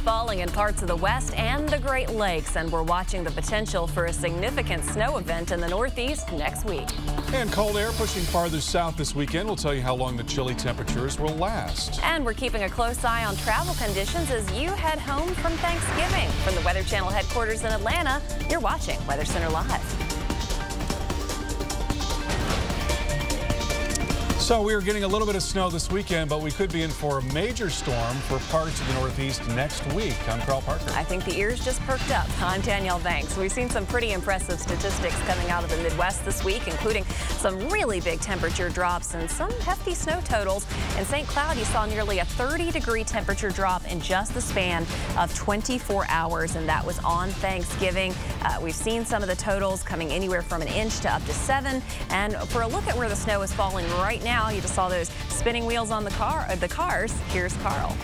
falling in parts of the West and the Great Lakes, and we're watching the potential for a significant snow event in the Northeast next week. And cold air pushing farther south this weekend. We'll tell you how long the chilly temperatures will last. And we're keeping a close eye on travel conditions as you head home from Thanksgiving. From the Weather Channel headquarters in Atlanta, you're watching Weather Center Live. So we are getting a little bit of snow this weekend, but we could be in for a major storm for parts of the Northeast next week. I'm Carl Parker. I think the ears just perked up. I'm Danielle Banks. We've seen some pretty impressive statistics coming out of the Midwest this week, including some really big temperature drops and some hefty snow totals. In St. Cloud, you saw nearly a 30-degree temperature drop in just the span of 24 hours, and that was on Thanksgiving. We've seen some of the totals coming anywhere from an inch to up to 7. And for a look at where the snow is falling right now, you just saw those spinning wheels on the cars. Here's Carl.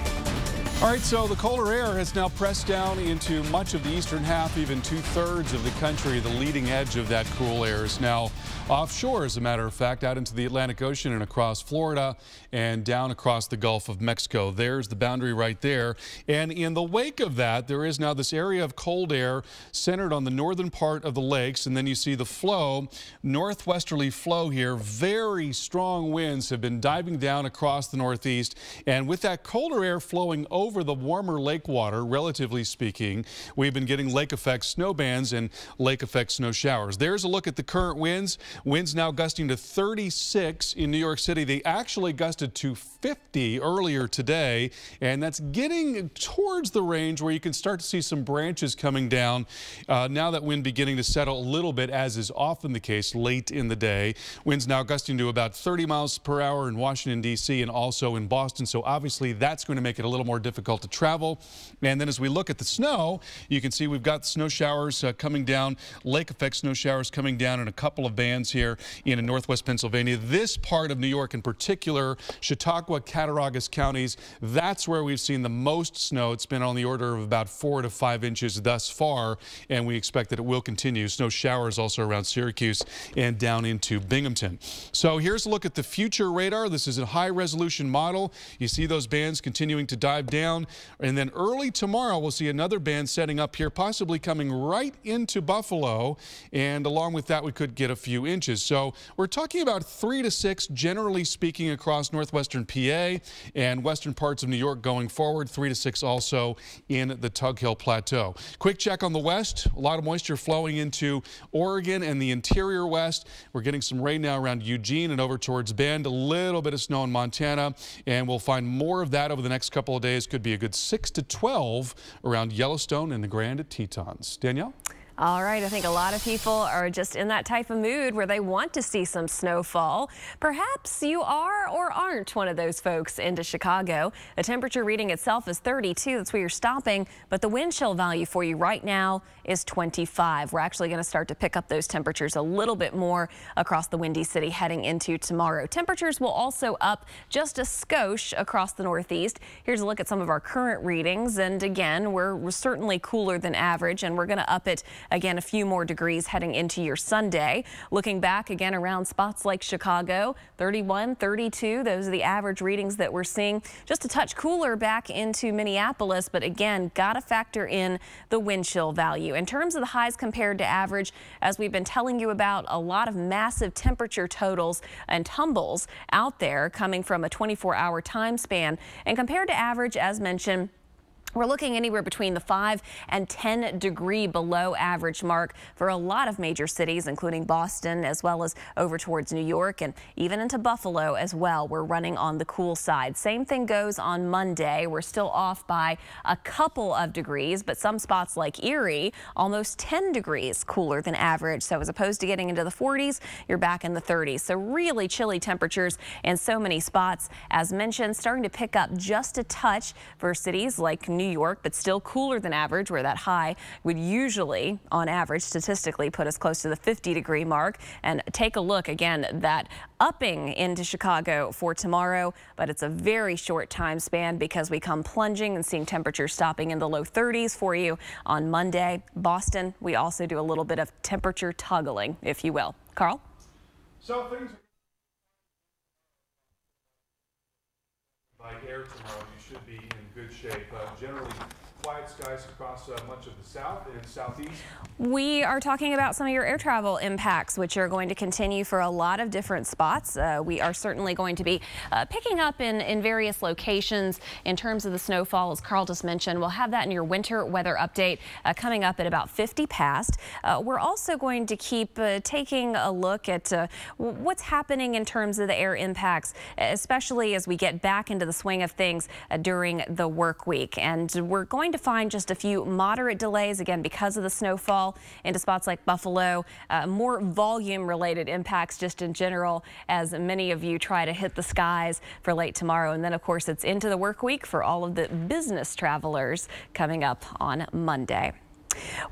All right, so the colder air has now pressed down into much of the eastern half, even 2/3 of the country. The leading edge of that cool air is now offshore, as a matter of fact, out into the Atlantic Ocean and across Florida and down across the Gulf of Mexico. There's the boundary right there. And in the wake of that, there is now this area of cold air centered on the northern part of the lakes. And then you see the flow, northwesterly flow here. Very strong winds have been diving down across the Northeast. And with that colder air flowing over the warmer lake water, relatively speaking, we've been getting lake effect snow bands and lake effect snow showers. There's a look at the current winds. Winds now gusting to 36 in New York City. They actually gusted to 50 earlier today, and that's getting towards the range where you can start to see some branches coming down. Now that wind beginning to settle a little bit, as is often the case late in the day. Winds now gusting to about 30 miles per hour in Washington, D.C. and also in Boston. So obviously that's going to make it a little more difficult to travel. And then as we look at the snow, you can see we've got snow showers coming down, lake effect snow showers coming down in a couple of bands here in northwest Pennsylvania. This part of New York in particular, Chautauqua, Cattaraugus counties, that's where we've seen the most snow. It's been on the order of about 4 to 5 inches thus far, and we expect that it will continue. Snow showers also around Syracuse and down into Binghamton. So here's a look at the future radar. This is a high resolution model. You see those bands continuing to dive down, and then early tomorrow we'll see another band setting up here, possibly coming right into Buffalo, and along with that we could get a few inches. So we're talking about 3 to 6 generally speaking across northwestern PA and western parts of New York going forward. 3 to 6 also in the Tug Hill Plateau. Quick check on the west. A lot of moisture flowing into Oregon and the interior west. We're getting some rain now around Eugene and over towards Bend. A little bit of snow in Montana, and we'll find more of that over the next couple of days. Could be a good 6 to 12 around Yellowstone and the Grand Tetons. Danielle? All right, I think a lot of people are just in that type of mood where they want to see some snowfall. Perhaps you are or aren't one of those folks into Chicago. The temperature reading itself is 32. That's where you're stopping, but the wind chill value for you right now is 25. We're actually going to start to pick up those temperatures a little bit more across the Windy City heading into tomorrow. Temperatures will also up just a skosh across the Northeast. Here's a look at some of our current readings, and again, we're certainly cooler than average, and we're going to up it again a few more degrees heading into your Sunday. Looking back again around spots like Chicago, 31, 32, those are the average readings that we're seeing. Just a touch cooler back into Minneapolis, but again, got to factor in the wind chill value. In terms of the highs compared to average, as we've been telling you about, a lot of massive temperature totals and tumbles out there coming from a 24-hour time span. And compared to average, as mentioned, we're looking anywhere between the 5 and 10 degree below average mark for a lot of major cities, including Boston, as well as over towards New York and even into Buffalo as well. We're running on the cool side. Same thing goes on Monday. We're still off by a couple of degrees, but some spots like Erie, almost 10 degrees cooler than average. So as opposed to getting into the 40s, you're back in the 30s. So really chilly temperatures in so many spots. As mentioned, starting to pick up just a touch for cities like New York, but still cooler than average, where that high would usually, on average, statistically put us close to the 50-degree mark. And take a look again, that upping into Chicago for tomorrow, but it's a very short time span because we come plunging and seeing temperatures stopping in the low 30s for you on Monday. Boston, we also do a little bit of temperature toggling, if you will. Carl? So things by air tomorrow, you should be in good shape. Generally quiet skies across much of the south and southeast. We are talking about some of your air travel impacts, which are going to continue for a lot of different spots. We are certainly going to be picking up in various locations in terms of the snowfall, as Carl just mentioned. We'll have that in your winter weather update coming up at about 50 past. We're also going to keep taking a look at what's happening in terms of the air impacts, especially as we get back into the swing of things during the work week. And we're going to find just a few moderate delays, again, because of the snowfall into spots like Buffalo. More volume related impacts just in general as many of you try to hit the skies for late tomorrow. And then, of course, it's into the work week for all of the business travelers coming up on Monday.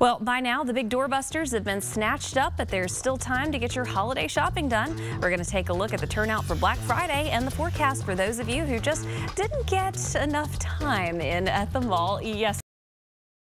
Well, by now, the big doorbusters have been snatched up, but there's still time to get your holiday shopping done. We're going to take a look at the turnout for Black Friday and the forecast for those of you who just didn't get enough time in at the mall yesterday.